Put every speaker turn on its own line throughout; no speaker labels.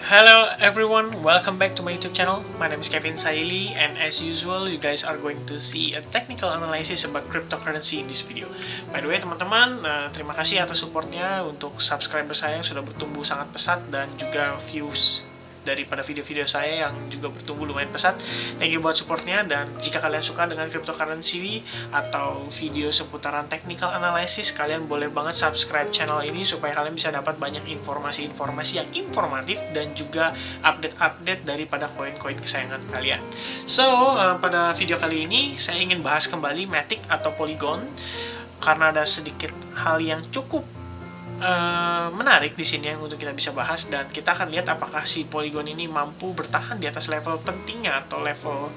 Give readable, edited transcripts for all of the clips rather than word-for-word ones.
Hello everyone, welcome back to my YouTube channel. My name is Kevin Saili, and as usual, you guys are going to see a technical analysis about cryptocurrency in this video. By the way, teman-teman, terima kasih atas supportnya untuk subscriber saya yang sudah bertumbuh sangat pesat dan juga views daripada video-video saya yang juga bertumbuh lumayan pesat. Thank you buat supportnya, dan jika kalian suka dengan cryptocurrency atau video seputaran technical analysis, kalian boleh banget subscribe channel ini supaya kalian bisa dapat banyak informasi-informasi yang informatif dan juga update-update daripada koin-koin kesayangan kalian. So, pada video kali ini saya ingin bahas kembali Matic atau Polygon karena ada sedikit hal yang cukup menarik di sini yang untuk kita bisa bahas, dan kita akan lihat apakah si Polygon ini mampu bertahan di atas level pentingnya atau level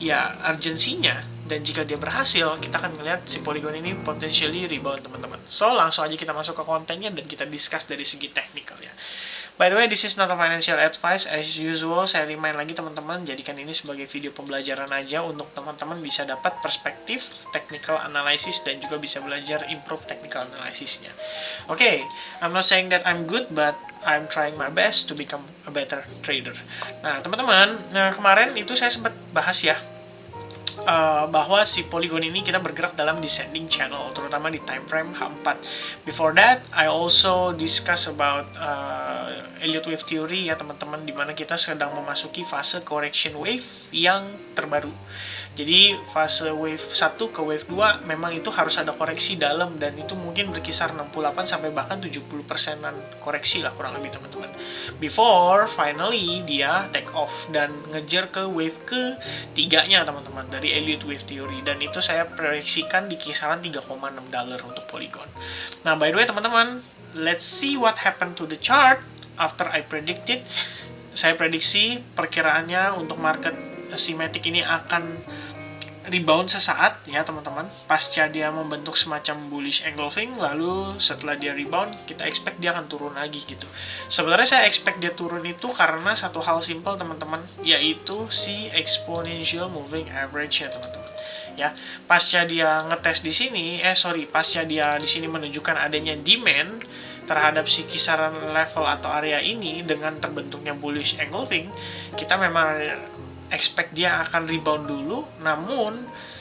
ya urgensinya, dan jika dia berhasil kita akan melihat si Polygon ini potentially rebound, teman-teman. So langsung aja kita masuk ke kontennya dan kita discuss dari segi teknikal ya. By the way, this is not a financial advice. As usual, saya remind lagi teman-teman, jadikan ini sebagai video pembelajaran aja untuk teman-teman bisa dapat perspektif technical analysis dan juga bisa belajar improve technical analysisnya. Okay, I'm not saying that I'm good, but I'm trying my best to become a better trader. Nah, teman-teman, kemarin itu saya sempat bahas ya, bahwa si Polygon ini kita bergerak dalam descending channel, terutama di time frame H4. Before that, I also discuss about Elliott Wave Theory ya teman-teman, dimana kita sedang memasuki fase correction wave yang terbaru. Jadi fase wave 1 ke wave 2 memang itu harus ada koreksi dalam, dan itu mungkin berkisar 68 sampai bahkan 70%-an koreksi lah kurang lebih teman-teman. Before finally dia take off dan ngejar ke wave ke-3-nya teman-teman dari Elliott Wave Theory, dan itu saya prediksikan di kisaran $3,6 untuk Polygon. Nah, by the way teman-teman, let's see what happened to the chart after I predicted. Saya prediksi perkiraannya untuk market si Matic ini akan rebound sesaat ya teman-teman, pasca dia membentuk semacam bullish engulfing, lalu setelah dia rebound kita expect dia akan turun lagi gitu. Sebenarnya saya expect dia turun itu karena satu hal simple teman-teman, yaitu si exponential moving average ya teman-teman. Ya, pasca dia ngetes di sini, pasca dia di sini menunjukkan adanya demand terhadap si kisaran level atau area ini dengan terbentuknya bullish engulfing, kita memang expect dia akan rebound dulu, namun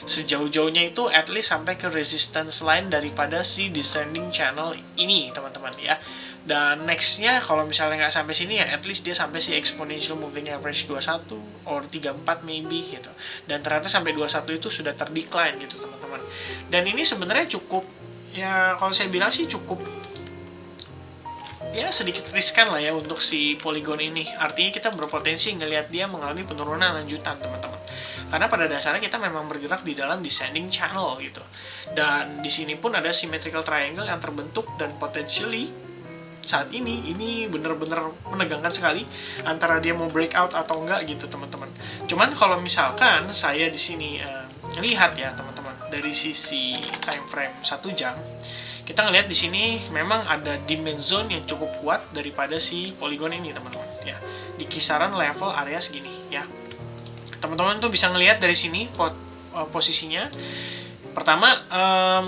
sejauh-jauhnya itu at least sampai ke resistance line daripada si descending channel ini teman-teman ya. Dan nextnya kalau misalnya nggak sampai sini ya at least dia sampai si exponential moving average 21 or 34 maybe gitu. Dan ternyata sampai 21 itu sudah terdecline gitu teman-teman. Dan ini sebenarnya cukup ya, kalau saya bilang sih cukup ya sedikit riskan lah ya untuk si Polygon ini. Artinya kita berpotensi ngelihat dia mengalami penurunan lanjutan teman-teman. Karena pada dasarnya kita memang bergerak di dalam descending channel gitu. Dan di sini pun ada symmetrical triangle yang terbentuk, dan potentially saat ini benar-benar menegangkan sekali antara dia mau breakout atau enggak gitu teman-teman. Cuman kalau misalkan saya di sini lihat ya teman-teman dari sisi time frame 1 jam, kita ngelihat di sini memang ada demand zone yang cukup kuat daripada si Polygon ini teman-teman ya, di kisaran level area segini ya. Teman-teman tuh bisa ngelihat dari sini posisinya. Pertama,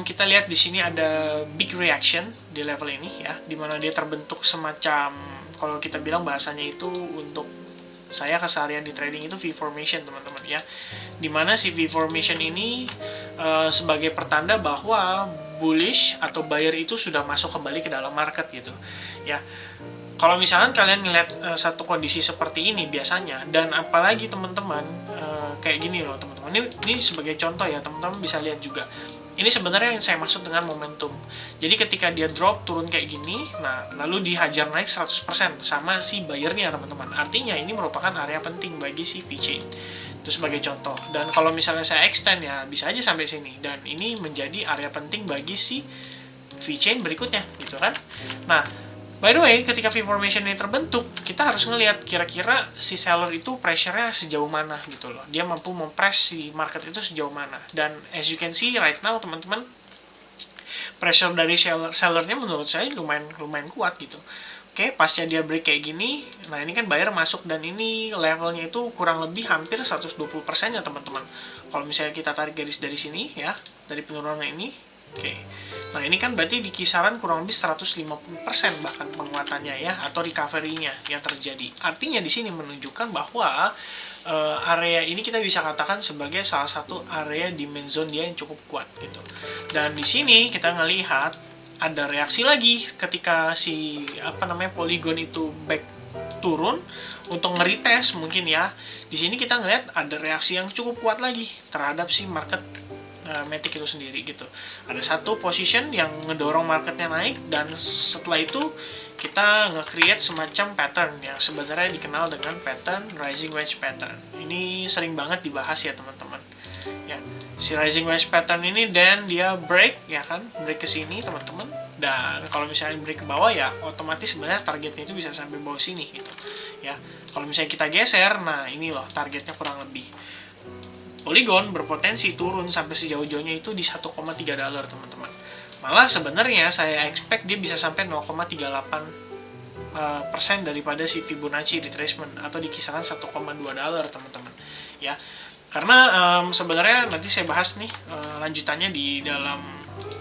kita lihat di sini ada big reaction di level ini ya, dimana dia terbentuk semacam, kalau kita bilang bahasanya itu untuk saya keseharian di trading itu V-formation teman-teman ya, dimana si V-formation ini sebagai pertanda bahwa bullish atau buyer itu sudah masuk kembali ke dalam market gitu ya. Kalau misalnya kalian ngeliat satu kondisi seperti ini biasanya, dan apalagi teman-teman kayak gini loh teman-teman, ini sebagai contoh ya teman-teman bisa lihat juga. Ini sebenarnya yang saya maksud dengan momentum. Jadi ketika dia drop turun kayak gini, nah lalu dihajar naik 100% sama si buyernya teman-teman, artinya ini merupakan area penting bagi si VeChain. Itu sebagai contoh. Dan kalau misalnya saya extend ya bisa aja sampai sini, dan ini menjadi area penting bagi si VeChain berikutnya gitu kan. Nah, by the way, ketika V-formation ini terbentuk, kita harus ngelihat kira-kira si seller itu pressure-nya sejauh mana gitu loh. Dia mampu mempress si market itu sejauh mana. Dan as you can see right now teman-teman, pressure dari sellernya menurut saya lumayan kuat gitu. Oke, pasca dia break kayak gini, nah ini kan buyer masuk, dan ini levelnya itu kurang lebih hampir 120% ya teman-teman. Kalau misalnya kita tarik garis dari sini ya, dari penurunan ini, Oke. Nah, ini kan berarti di kisaran kurang lebih 150% bahkan penguatannya ya, atau recovery-nya yang terjadi. Artinya di sini menunjukkan bahwa area ini kita bisa katakan sebagai salah satu area demand zone dia yang cukup kuat gitu. Dan di sini kita ngelihat ada reaksi lagi ketika si polygon itu back turun untuk nge-retest mungkin ya. Di sini kita ngelihat ada reaksi yang cukup kuat lagi terhadap si market Matic itu sendiri gitu. Ada satu position yang ngedorong marketnya naik, dan setelah itu kita nge-create semacam pattern yang sebenarnya dikenal dengan pattern rising wedge pattern. Ini sering banget dibahas ya teman-teman. Ya, si rising wedge pattern ini dan dia break ya kan, break ke sini teman-teman. Dan kalau misalnya break ke bawah ya otomatis sebenarnya targetnya itu bisa sampai bawah sini gitu. Ya, kalau misalnya kita geser, nah ini loh targetnya kurang lebih. Polygon berpotensi turun sampai sejauh-jauhnya itu di 1,3 dolar teman-teman. Malah sebenarnya saya expect dia bisa sampai 0,38% daripada si Fibonacci retracement atau di kisaran 1,2 dolar teman-teman. Ya, karena sebenarnya nanti saya bahas nih lanjutannya di dalam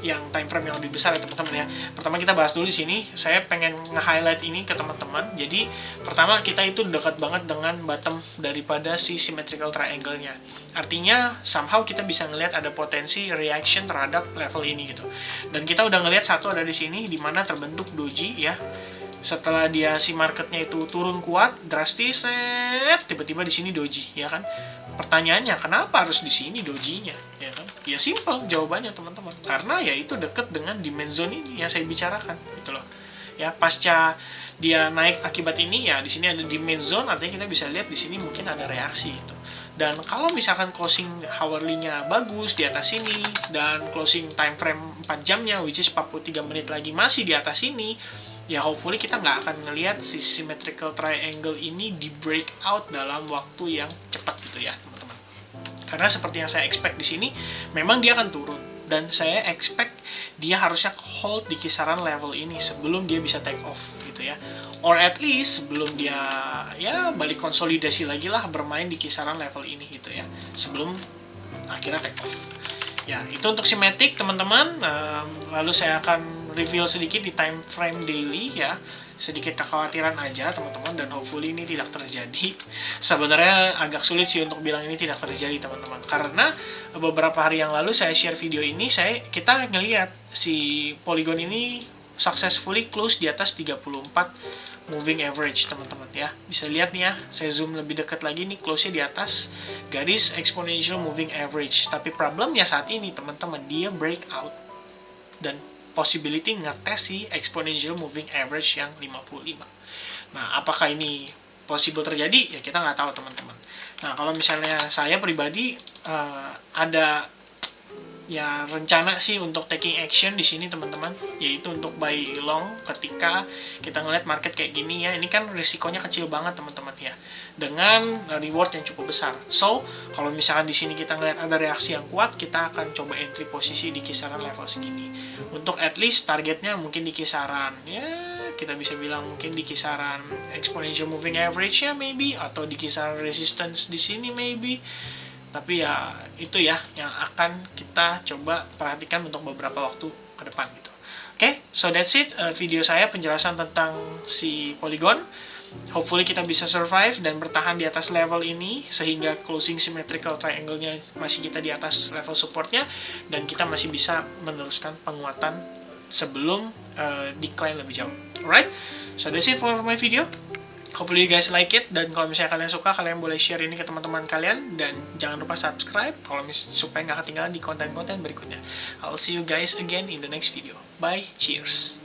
yang time frame yang lebih besar ya teman-teman ya. Pertama kita bahas dulu di sini. Saya pengen nge-highlight ini ke teman-teman. Jadi pertama kita itu dekat banget dengan bottom daripada si symmetrical triangle-nya. Artinya somehow kita bisa ngelihat ada potensi reaction terhadap level ini gitu. Dan kita udah ngelihat satu ada di sini di mana terbentuk doji ya. Setelah dia si marketnya itu turun kuat, drastis, tiba-tiba di sini doji ya kan. Pertanyaannya kenapa harus di sini dojinya ya kan? Ya simple jawabannya teman-teman. Karena ya itu deket dengan demand zone ini yang saya bicarakan gitu loh. Ya pasca dia naik akibat ini ya di sini ada demand zone, artinya kita bisa lihat di sini mungkin ada reaksi itu. Dan kalau misalkan closing hourly-nya bagus di atas sini dan closing time frame 4 jamnya which is 43 menit lagi masih di atas sini, ya hopefully kita nggak akan ngelihat si symmetrical triangle ini di breakout dalam waktu yang cepat gitu ya teman-teman. Karena seperti yang saya expect di sini memang dia akan turun, dan saya expect dia harusnya hold di kisaran level ini sebelum dia bisa take off gitu ya, or at least sebelum dia ya balik konsolidasi lagi lah, bermain di kisaran level ini gitu ya sebelum akhirnya take off. Ya itu untuk si Matic teman-teman. Lalu saya akan reveal sedikit di time frame daily ya, sedikit kekhawatiran aja teman-teman, dan hopefully ini tidak terjadi. Sebenarnya agak sulit sih untuk bilang ini tidak terjadi teman-teman, karena beberapa hari yang lalu saya share video ini, kita ngelihat si Polygon ini successfully close di atas 34 moving average teman-teman ya. Bisa lihat nih ya, saya zoom lebih dekat lagi nih, close-nya di atas garis exponential moving average. Tapi problemnya saat ini teman-teman, dia breakout dan possibility ngetes si exponential moving average yang 55. Nah, apakah ini possible terjadi? Ya kita nggak tahu teman-teman. Nah, kalau misalnya saya pribadi ada ya rencana sih untuk taking action di sini teman-teman, yaitu untuk buy long ketika kita ngeliat market kayak gini ya. Ini kan risikonya kecil banget teman-teman ya, dengan reward yang cukup besar. So kalau misalkan di sini kita ngeliat ada reaksi yang kuat, kita akan coba entry posisi di kisaran level segini. Untuk at least targetnya mungkin di kisaran ya, kita bisa bilang mungkin di kisaran exponential moving average ya maybe, atau di kisaran resistance di sini maybe. Tapi ya itu ya yang akan kita coba perhatikan untuk beberapa waktu ke depan gitu. Oke, so that's it video saya penjelasan tentang si Polygon. Hopefully kita bisa survive dan bertahan di atas level ini sehingga closing symmetrical triangle-nya masih kita di atas level supportnya, dan kita masih bisa meneruskan penguatan sebelum decline lebih jauh. Alright, so that's it for my video. Hopefully you guys like it, dan kalau misalnya kalian suka, kalian boleh share ini ke teman-teman kalian, dan jangan lupa subscribe supaya nggak ketinggalan di konten-konten berikutnya. I'll see you guys again in the next video. Bye, cheers!